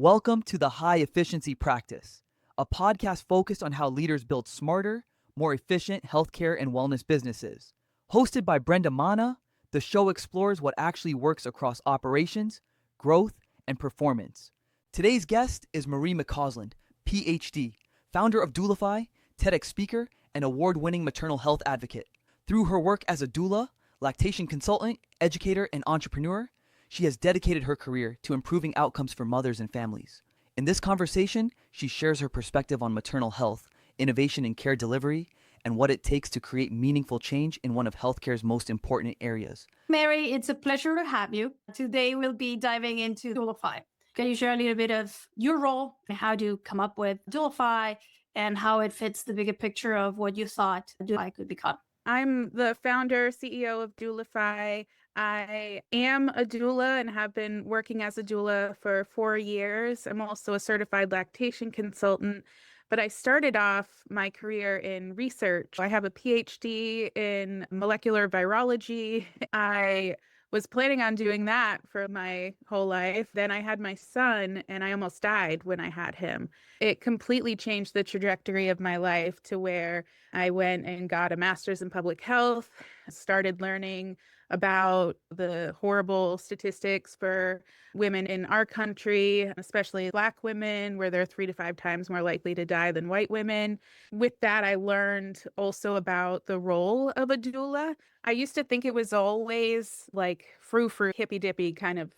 Welcome to the High Efficiency Practice, a podcast focused on how leaders build smarter, more efficient healthcare and wellness businesses. Hosted by Brenda Mana, the show explores what actually works across operations, growth, and performance. Today's guest is Marie McCausland, PhD, founder of Doulify, TEDx speaker, and award-winning maternal health advocate. Through her work as a doula, lactation consultant, educator, and entrepreneur, she has dedicated her career to improving outcomes for mothers and families. In this conversation, she shares her perspective on maternal health, innovation in care delivery, and what it takes to create meaningful change in one of healthcare's most important areas. Mary, it's a pleasure to have you. Today, we'll be diving into Doulify. Can you share a little bit of your role and how to come up with Doulify and how it fits the bigger picture of what you thought Doulify could become? I'm the founder, CEO of Doulify. I am a doula and have been working as a doula for 4 years. I'm also a certified lactation consultant, but I started off my career in research. I have a PhD in molecular virology. I was planning on doing that for my whole life. Then I had my son and I almost died when I had him. It completely changed the trajectory of my life to where I went and got a master's in public health, started learning about the horrible statistics for women in our country, especially Black women, where they're 3 to 5 times more likely to die than white women. With that, I learned also about the role of a doula. I used to think it was always like frou-frou, hippy-dippy kind of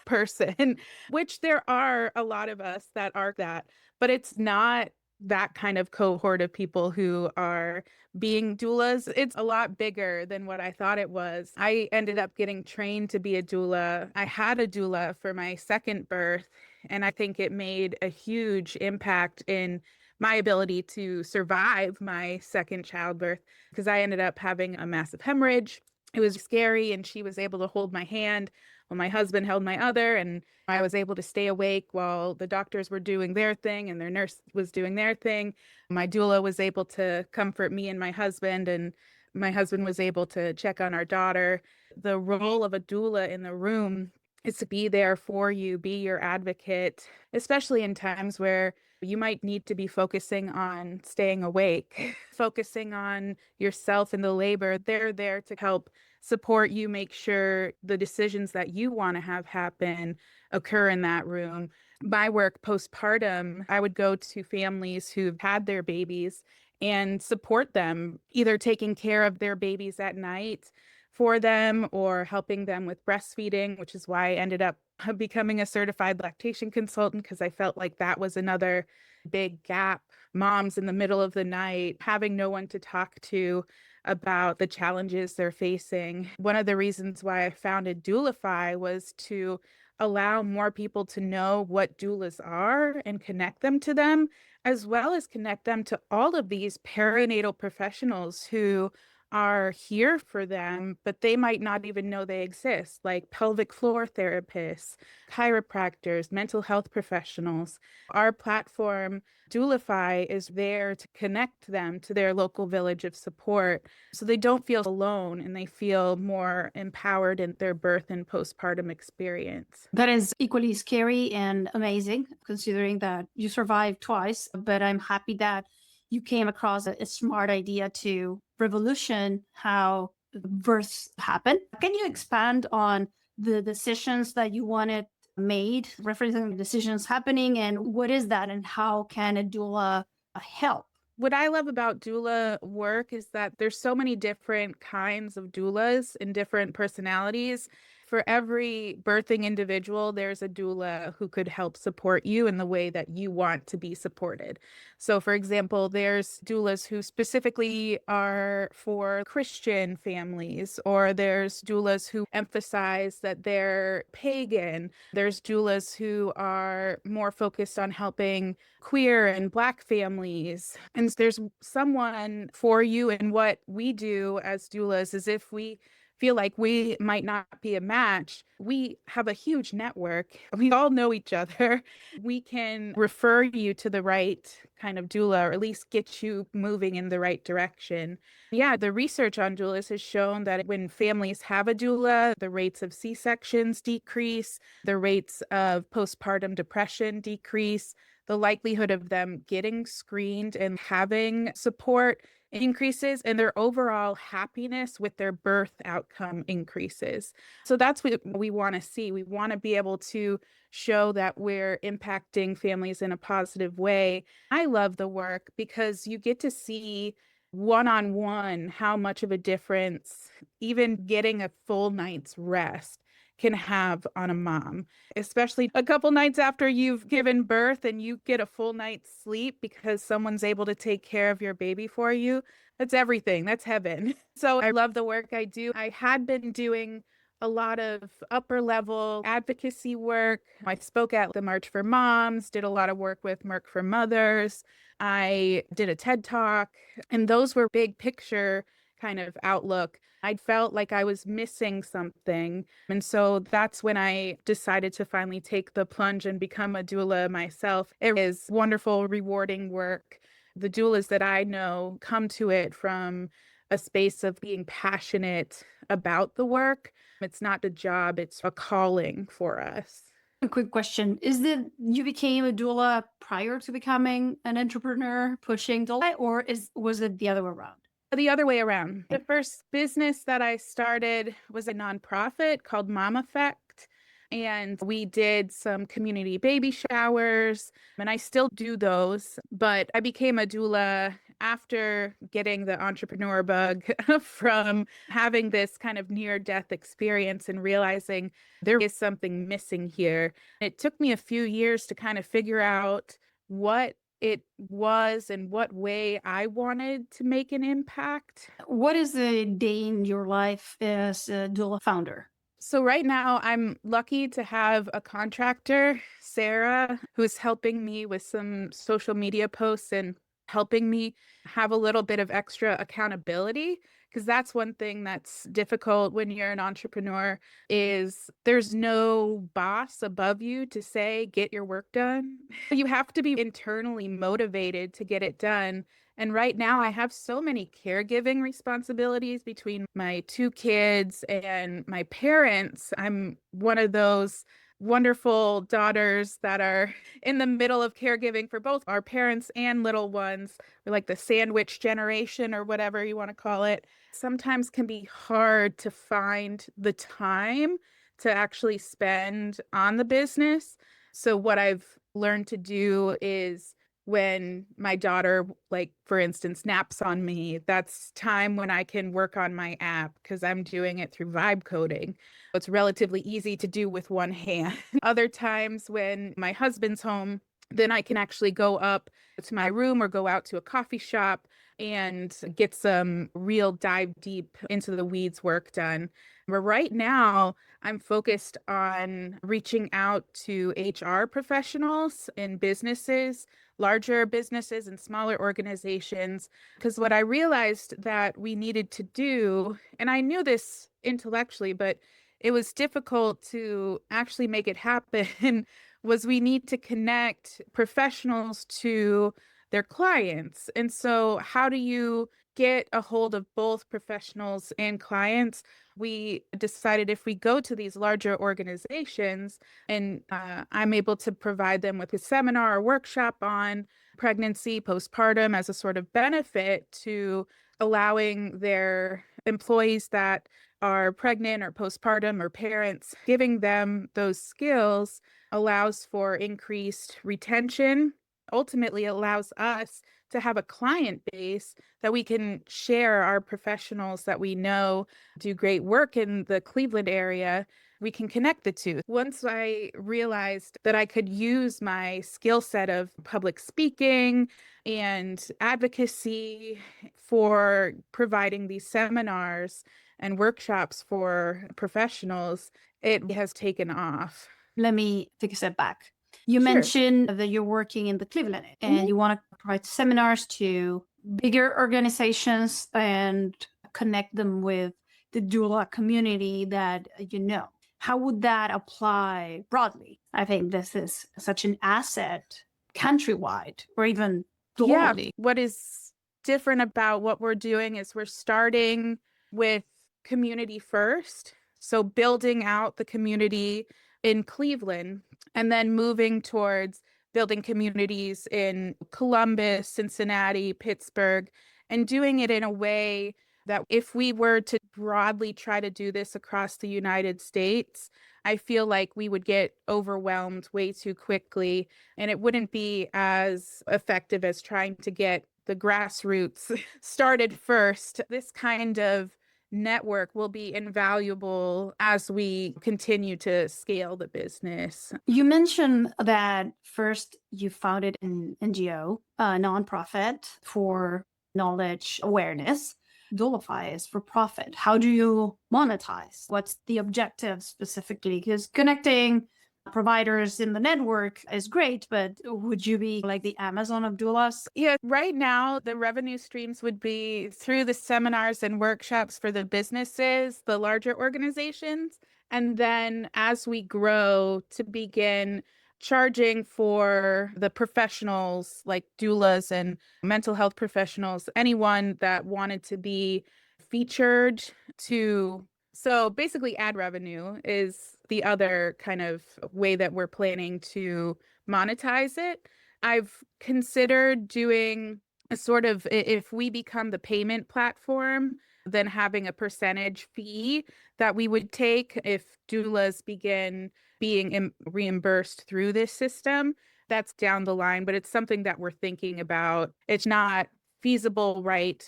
person, which there are a lot of us that are that, but it's not that kind of cohort of people who are being doulas. It's a lot bigger than what I thought it was. I ended up getting trained to be a doula. I had a doula for my second birth, and I think it made a huge impact in my ability to survive my second childbirth because I ended up having a massive hemorrhage. It was scary, and she was able to hold my hand while my husband held my other, and I was able to stay awake while the doctors were doing their thing and their nurse was doing their thing. My doula was able to comfort me and my husband was able to check on our daughter. The role of a doula in the room is to be there for you, be your advocate, especially in times where you might need to be focusing on staying awake, focusing on yourself in the labor. They're there to help support you, make sure the decisions that you want to have happen occur in that room. My work postpartum, I would go to families who've had their babies and support them, either taking care of their babies at night for them or helping them with breastfeeding, which is why I ended up becoming a certified lactation consultant because I felt like that was another big gap. Moms in the middle of the night, having no one to talk to about the challenges they're facing. One of the reasons why I founded Doulify was to allow more people to know what doulas are and connect them to them, as well as connect them to all of these perinatal professionals who are here for them, but they might not even know they exist, like pelvic floor therapists, chiropractors, mental health professionals. Our platform, Doulify, is there to connect them to their local village of support so they don't feel alone and they feel more empowered in their birth and postpartum experience. That is equally scary and amazing, considering that you survived twice, but I'm happy that you came across a smart idea to revolution how births happen. Can you expand on the decisions that you wanted made, referencing decisions happening, and what is that, and how can a doula help? What I love about doula work is that there's so many different kinds of doulas and different personalities. For every birthing individual, there's a doula who could help support you in the way that you want to be supported. So, for example, there's doulas who specifically are for Christian families, or there's doulas who emphasize that they're pagan. There's doulas who are more focused on helping queer and Black families. And there's someone for you. And what we do as doulas is if we feel like we might not be a match, we have a huge network. We all know each other. We can refer you to the right kind of doula, or at least get you moving in the right direction. Yeah, the research on doulas has shown that when families have a doula, the rates of C-sections decrease, the rates of postpartum depression decrease, the likelihood of them getting screened and having support increases, and their overall happiness with their birth outcome increases. So that's what we want to see. We want to be able to show that we're impacting families in a positive way. I love the work because you get to see one-on-one how much of a difference even getting a full night's rest can have on a mom, especially a couple nights after you've given birth and you get a full night's sleep because someone's able to take care of your baby for you. That's everything. That's heaven. So I love the work I do. I had been doing a lot of upper level advocacy work. I spoke at the March for Moms, did a lot of work with Merck for Mothers. I did a TED Talk, and those were big picture kind of outlook. I felt like I was missing something. And so that's when I decided to finally take the plunge and become a doula myself. It is wonderful, rewarding work. The doulas that I know come to it from a space of being passionate about the work. It's not a job, it's a calling for us. A quick question. Is that you became a doula prior to becoming an entrepreneur pushing doula, or was it the other way around? The other way around. The first business that I started was a nonprofit called Mom Effect. And we did some community baby showers, and I still do those. But I became a doula after getting the entrepreneur bug from having this kind of near-death experience and realizing there is something missing here. It took me a few years to kind of figure out what it was and what way I wanted to make an impact. What is a day in your life as a doula founder? So right now I'm lucky to have a contractor, Sarah, who's helping me with some social media posts and helping me have a little bit of extra accountability, because that's one thing that's difficult when you're an entrepreneur is there's no boss above you to say get your work done. You have to be internally motivated to get it done. And right now I have so many caregiving responsibilities between my two kids and my parents. I'm one of those wonderful daughters that are in the middle of caregiving for both our parents and little ones. We're like the sandwich generation or whatever you want to call it. Sometimes can be hard to find the time to actually spend on the business. So what I've learned to do is when my daughter, like for instance, naps on me, that's time when I can work on my app because I'm doing it through vibe coding. It's relatively easy to do with one hand. Other times when my husband's home, then I can actually go up to my room or go out to a coffee shop and get some real dive deep into the weeds work done. But right now, I'm focused on reaching out to HR professionals in businesses, larger businesses and smaller organizations, because what I realized that we needed to do, and I knew this intellectually, but it was difficult to actually make it happen, was we need to connect professionals to their clients. And so how do you get a hold of both professionals and clients? We decided if we go to these larger organizations and I'm able to provide them with a seminar or workshop on pregnancy, postpartum as a sort of benefit to allowing their employees that are pregnant or postpartum or parents, giving them those skills allows for increased retention, ultimately allows us to have a client base that we can share our professionals that we know do great work in the Cleveland area. We can connect the two. Once I realized that I could use my skill set of public speaking and advocacy for providing these seminars and workshops for professionals, it has taken off. Let me take a step back. You Sure. mentioned that you're working in the Cleveland and you want to provide seminars to bigger organizations and connect them with the doula community that you know. How would that apply broadly? I think this is such an asset countrywide or even Yeah. globally. What is different about what we're doing is we're starting with community first. So building out the community in Cleveland and then moving towards building communities in Columbus, Cincinnati, Pittsburgh, and doing it in a way that if we were to broadly try to do this across the United States, I feel like we would get overwhelmed way too quickly and it wouldn't be as effective as trying to get the grassroots started first. This kind of network will be invaluable as we continue to scale the business. You mentioned that first you founded an NGO, a nonprofit for knowledge awareness. Doulify is for profit. How do you monetize? What's the objective specifically? Because connecting providers in the network is great, but would you be like the Amazon of doulas? Yeah, right now the revenue streams would be through the seminars and workshops for the businesses, the larger organizations. And then as we grow to begin charging for the professionals like doulas and mental health professionals, anyone that wanted to be featured to. So basically ad revenue is the other kind of way that we're planning to monetize it. I've considered doing a sort of, if we become the payment platform, then having a percentage fee that we would take if doulas begin being reimbursed through this system. That's down the line, but it's something that we're thinking about. It's not feasible right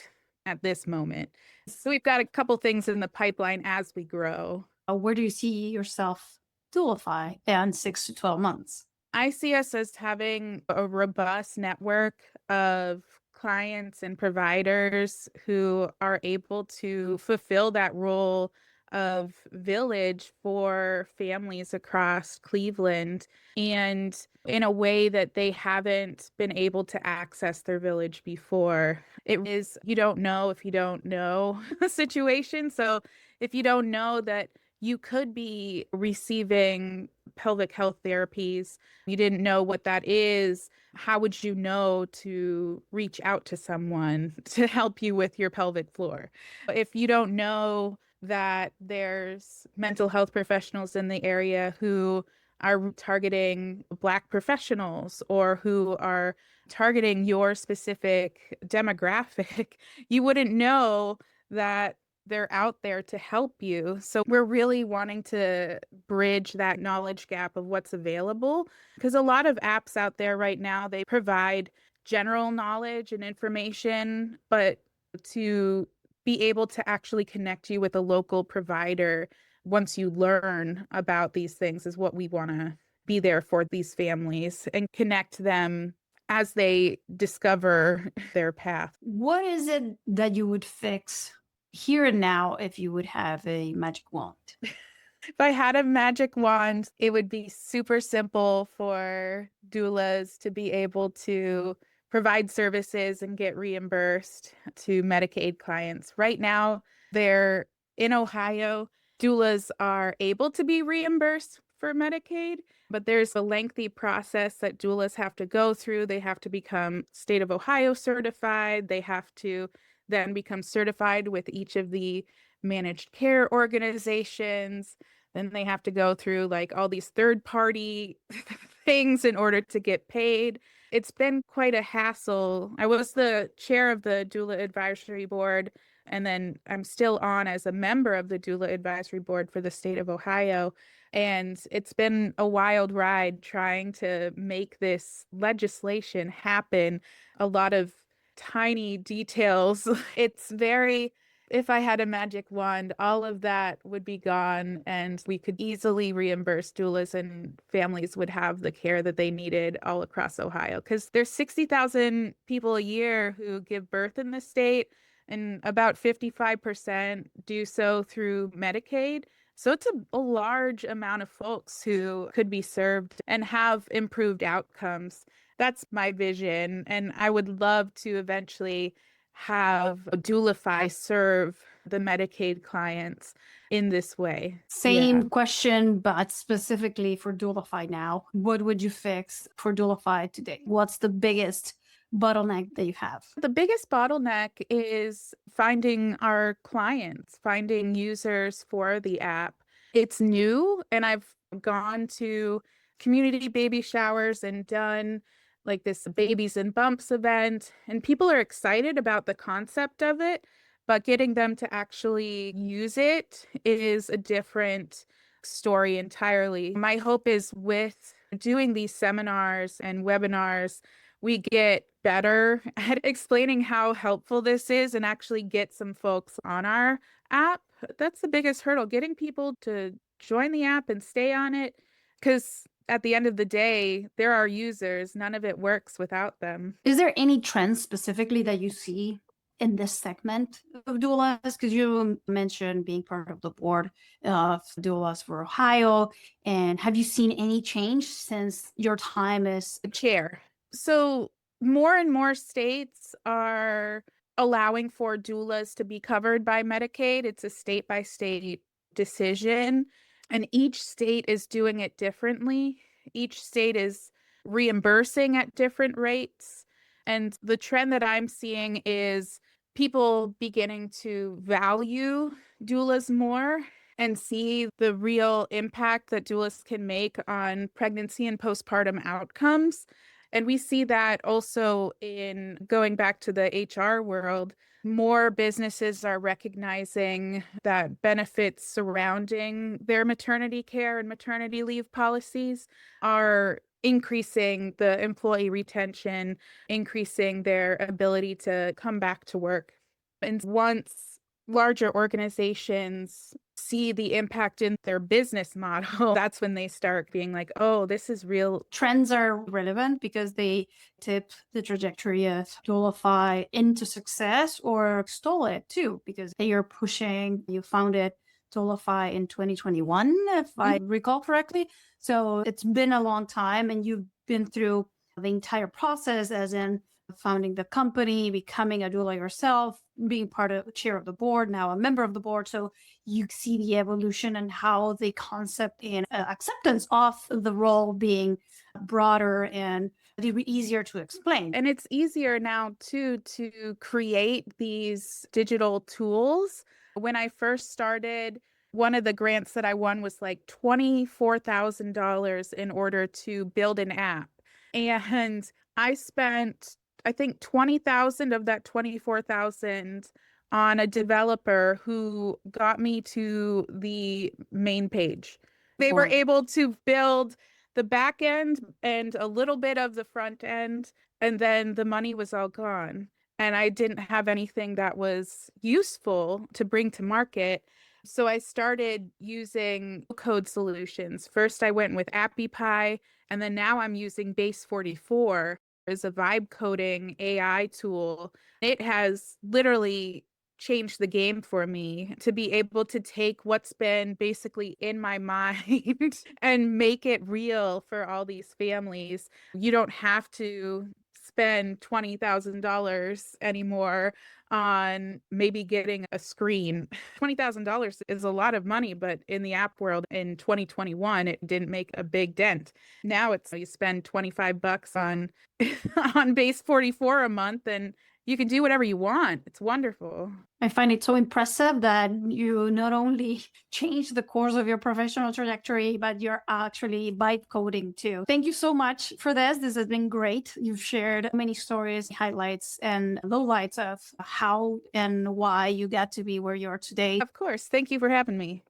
at this moment. So we've got a couple things in the pipeline as we grow. Where do you see yourself Doulify in 6 to 12 months? I see us as having a robust network of clients and providers who are able to fulfill that role of village for families across Cleveland and in a way that they haven't been able to access their village before. It is, you don't know if you don't know situation. So if you don't know that you could be receiving pelvic health therapies, you didn't know what that is, how would you know to reach out to someone to help you with your pelvic floor? If you don't know that there's mental health professionals in the area who are targeting Black professionals or who are targeting your specific demographic, you wouldn't know that they're out there to help you. So we're really wanting to bridge that knowledge gap of what's available because a lot of apps out there right now, they provide general knowledge and information, but to be able to actually connect you with a local provider once you learn about these things is what we want to be there for these families and connect them as they discover their path. What is it that you would fix here and now if you would have a magic wand? If I had a magic wand, it would be super simple for doulas to be able to provide services and get reimbursed to Medicaid clients. Right now, they're in Ohio. Doulas are able to be reimbursed for Medicaid, but there's a lengthy process that doulas have to go through. They have to become state of Ohio certified. They have to then become certified with each of the managed care organizations. Then they have to go through like all these third-party things in order to get paid. It's been quite a hassle. I was the chair of the doula advisory board, and then I'm still on as a member of the doula advisory board for the state of Ohio. And it's been a wild ride trying to make this legislation happen. A lot of tiny details. It's very, if I had a magic wand, all of that would be gone and we could easily reimburse doulas and families would have the care that they needed all across Ohio. Because there's 60,000 people a year who give birth in the state and about 55% do so through Medicaid. So it's a large amount of folks who could be served and have improved outcomes. That's my vision. And I would love to eventually have Doulify serve the Medicaid clients in this way. Same question, but specifically for Doulify now. What would you fix for Doulify today? What's the biggest bottleneck that you have? The biggest bottleneck is finding our clients, finding users for the app. It's new, and I've gone to community baby showers and done like this babies and bumps event, and people are excited about the concept of it, but getting them to actually use it is a different story entirely. My hope is with doing these seminars and webinars, we get better at explaining how helpful this is and actually get some folks on our app. That's the biggest hurdle, getting people to join the app and stay on it. Because at the end of the day, there are users. None of it works without them. Is there any trends specifically that you see in this segment of doulas? Because you mentioned being part of the board of doulas for Ohio. And have you seen any change since your time as chair? So more and more states are allowing for doulas to be covered by Medicaid. It's a state by state decision, and each state is doing it differently. Each state is reimbursing at different rates. And the trend that I'm seeing is people beginning to value doulas more and see the real impact that doulas can make on pregnancy and postpartum outcomes. And we see that also in going back to the HR world. More businesses are recognizing that benefits surrounding their maternity care and maternity leave policies are increasing the employee retention, increasing their ability to come back to work. And once larger organizations see the impact in their business model, that's when they start being like, oh, this is real. Trends are relevant because they tip the trajectory of Doulify into success or extol it too, because you're pushing, you founded Doulify in 2021, if I recall correctly. So it's been a long time, and you've been through the entire process, as in founding the company, becoming a doula yourself, being part of chair of the board, now a member of the board. So you see the evolution and how the concept and acceptance of the role being broader and easier to explain. And it's easier now too to create these digital tools. When I first started, one of the grants that I won was like $24,000 in order to build an app. And I spent, I think, 20,000 of that 24,000 on a developer who got me to the main page. They were able to build the back end and a little bit of the front end, and then the money was all gone. And I didn't have anything that was useful to bring to market. So I started using code solutions. First, I went with AppyPie, and then now I'm using Base 44 as a vibe coding AI tool. It has literally changed the game for me to be able to take what's been basically in my mind and make it real for all these families. You don't have to spend $20,000 anymore on maybe getting a screen. $20,000 is a lot of money, but in the app world in 2021, it didn't make a big dent. Now it's you spend $25 on on Base 44 a month, and you can do whatever you want. It's wonderful. I find it so impressive that you not only changed the course of your professional trajectory, but you're actually vibe coding too. Thank you so much for this. This has been great. You've shared many stories, highlights, and lowlights of how and why you got to be where you are today. Of course. Thank you for having me.